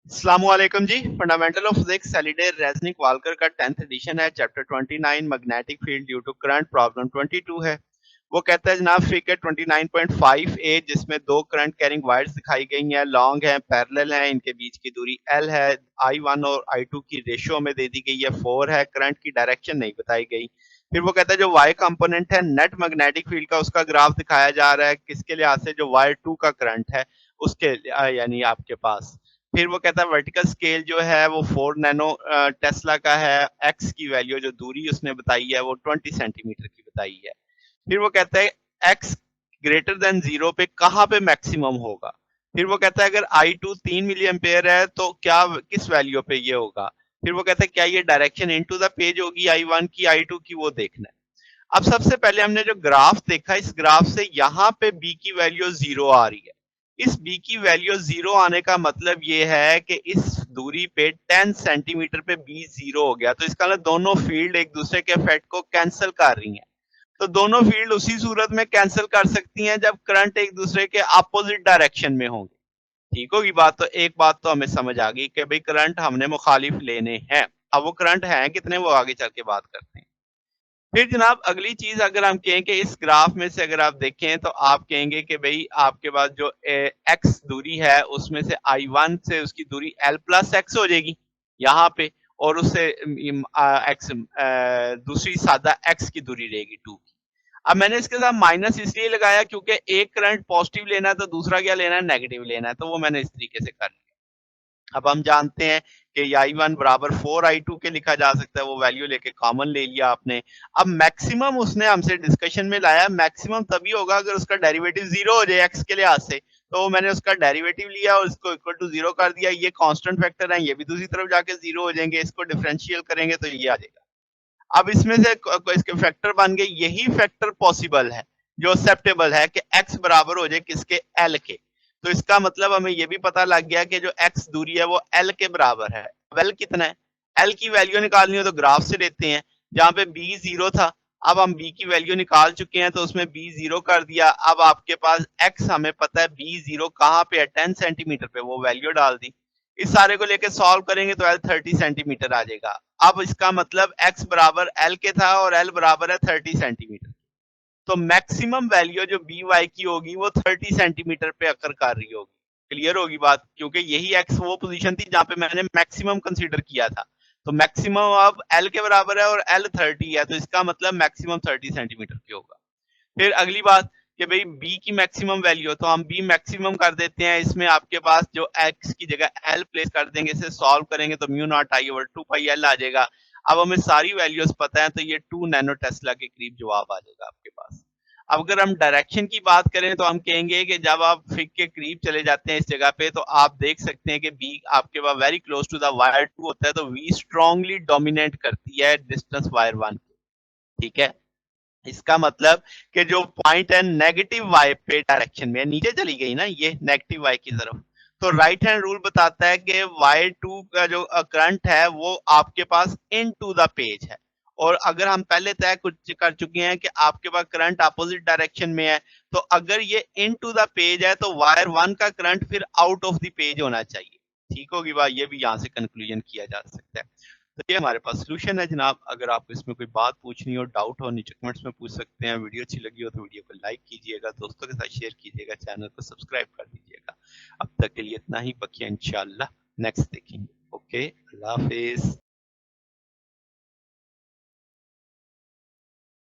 अस्सलाम वालेकुम जी। Fundamental of physics Halliday Resnick Walker का 10th एडिशन है। Chapter 29 magnetic field due to current, problem 22 है। वो कहता है जनाब फिगर 29.5 ए जिसमें दो करंट कैरिंग वायर्स दिखाई गई हैं, लॉन्ग हैं, पैरेलल हैं, इनके बीच की दूरी एल है, I1 और I2 की रेशियो में दे दी गई है 4 है, करंट की डायरेक्शन नहीं बताई गई। फिर वो कहता है जो वाई कंपोनेंट है नेट मैग्नेटिक फील्ड का, उसका ग्राफ दिखाया जा रहा है किसके लिहाज से, जो वायर 2 का करंट है उसके यानी आपके पास। फिर वो कहता है वर्टिकल स्केल जो है वो 4 नैनो टेस्ला का है, एक्स की वैल्यू जो दूरी उसने बताई है वो 20 सेंटीमीटर की बताई है। फिर वो कहता है एक्स ग्रेटर देन 0 पे कहाँ पे मैक्सिमम होगा। फिर वो कहता है अगर I2 3 मिली एम्पेयर है तो क्या किस वैल्यू पे ये होगा। फिर वो कहता है क्या ये डायरेक्शन इनटू द पेज होगी I1 की I2 की, वो देखना है। अब सबसे पहले हमने जो ग्राफ देखा, इस ग्राफ से यहाँ पे बी की वैल्यू 0 आ रही है। इस बी की वैल्यू 0 आने का मतलब ये है कि इस दूरी पे 10 सेंटीमीटर पे बी 0 हो गया, तो इसका मतलब दोनों फील्ड एक दूसरे के इफेक्ट को कैंसिल कर रही हैं। तो दोनों फील्ड उसी सूरत में कैंसिल कर सकती हैं जब करंट एक दूसरे के अपोजिट डायरेक्शन में होंगे। ठीक होगी बात। तो एक बात तो हमें समझ आ गई कि भाई करंट हमने मुखालिफ लेने हैं। अब वो करंट हैं कितने, वो आगे चल के बात करते हैं। फिर जनाब अगली चीज अगर हम कहें कि इस ग्राफ में से अगर आप देखें तो आप कहेंगे कि भाई आपके पास जो एक्स दूरी है उसमें से I1 से उसकी दूरी L प्लस एक्स हो जाएगी यहाँ पे, और उससे एक्स दूसरी सादा एक्स की दूरी रहेगी 2 की। अब मैंने इसके साथ माइनस इसलिए लगाया क्योंकि एक करंट पॉजिटिव लेना है तो दूसरा क्या लेना है, नेगेटिव लेना है, तो वो मैंने इस तरीके से कर लिया। अब हम जानते हैं कि I1 बराबर 4I2 के लिखा जा सकता है, वो वैल्यू लेके कॉमन ले लिया आपने। अब मैक्सिमम उसने हमसे डिस्कशन में लाया, मैक्सिमम तभी होगा अगर उसका डेरिवेटिव 0 हो जाए एक्स के लिहाज से। तो मैंने उसका डेरिवेटिव लिया और इसको इक्वल टू 0 कर दिया। ये कांस्टेंट फैक्टर है, ये भी दूसरी तरफ जाके 0 हो जाएंगे, इसको डिफरेंशियल करेंगे तो ये आ जाएगा। अब इसमें से इसके फैक्टर बन गए, यही फैक्टर पॉसिबल है जो एक्सेप्टेबल है कि x बराबर हो जाए किसके, l के। तो इसका मतलब हमें ये भी पता लग गया कि जो x दूरी है वो l के बराबर है। अब l कितना है, l की वैल्यू निकालनी हो तो ग्राफ से लेते हैं, जहां पे b 0 था। अब हम b की वैल्यू निकाल चुके हैं तो उसमें b 0 कर दिया। अब आपके पास x हमें पता है b 0 कहाँ पे है, 10 सेंटीमीटर पे, वो वैल्यू डाल दी। इस सारे को लेके सॉल्व करेंगे तो L 30 सेंटीमीटर आ जाएगा। अब इसका मतलब x बराबर L के था और L बराबर है 30 सेंटीमीटर। तो मैक्सिमम वैल्यू जो बी वाई की होगी वो 30 सेंटीमीटर पे अकर कर रही होगी। क्लियर होगी बात, क्योंकि यही एक्स वो पोजीशन थी जहां पे मैंने मैक्सिमम कंसीडर किया था। तो मैक्सिमम अब एल के बराबर है और एल 30 है, तो इसका मतलब मैक्सिमम 30 सेंटीमीटर की होगा। फिर अगली बात कि भाई बी की मैक्सिमम वैल्यू, तो हम बी मैक्सिमम कर देते हैं। इसमें आपके पास जो एक्स की जगह एल प्लेस कर देंगे, इसे सॉल्व करेंगे तो mu not I over 2 pi L आ जाएगा। अब हमें सारी वैल्यूज पता है तो ये 2 नैनो टेस्ला के करीब जवाब आ जाएगा आपके पास। अब अगर हम डायरेक्शन की बात करें तो हम कहेंगे कि जब आप फिग के करीब चले जाते हैं इस जगह पे तो आप देख सकते हैं कि बी आपके पास very close to the wire 2 होता है, तो वी स्ट्रांगली डोमिनेट करती है डिस्टेंस वायर 1। ठीक है, इसका मतलब कि जो पॉइंट है नेगेटिव वाई पे डायरेक्शन में नीचे चली गई ना, ये नेगेटिव वाई की तरफ। तो राइट हैंड रूल बताता है कि वाई 2 का जो करंट है वो आपके पास इन टू द पेज है। और अगर हम पहले तय कुछ कर चुके हैं कि आपके पास करंट अपोजिट डायरेक्शन में है, तो अगर ये इन टू द पेज है तो वायर 1 का करंट फिर आउट ऑफ द पेज होना चाहिए। ठीक होगी बात, ये भी यहाँ से कंक्लूजन किया जा सकता है। तो ये हमारे पास सोल्यूशन है जनाब। अगर आपको इसमें कोई बात पूछनी हो, डाउट हो, नीचे कमेंट्स में पूछ सकते हैं। वीडियो अच्छी लगी हो तो वीडियो को लाइक कीजिएगा, दोस्तों के साथ शेयर कीजिएगा, चैनल को सब्सक्राइब कर दीजिएगा। अब तक के लिए इतना ही, बकिया इंशाल्लाह नेक्स्ट देखेंगे। ओके, अल्लाह हाफिज।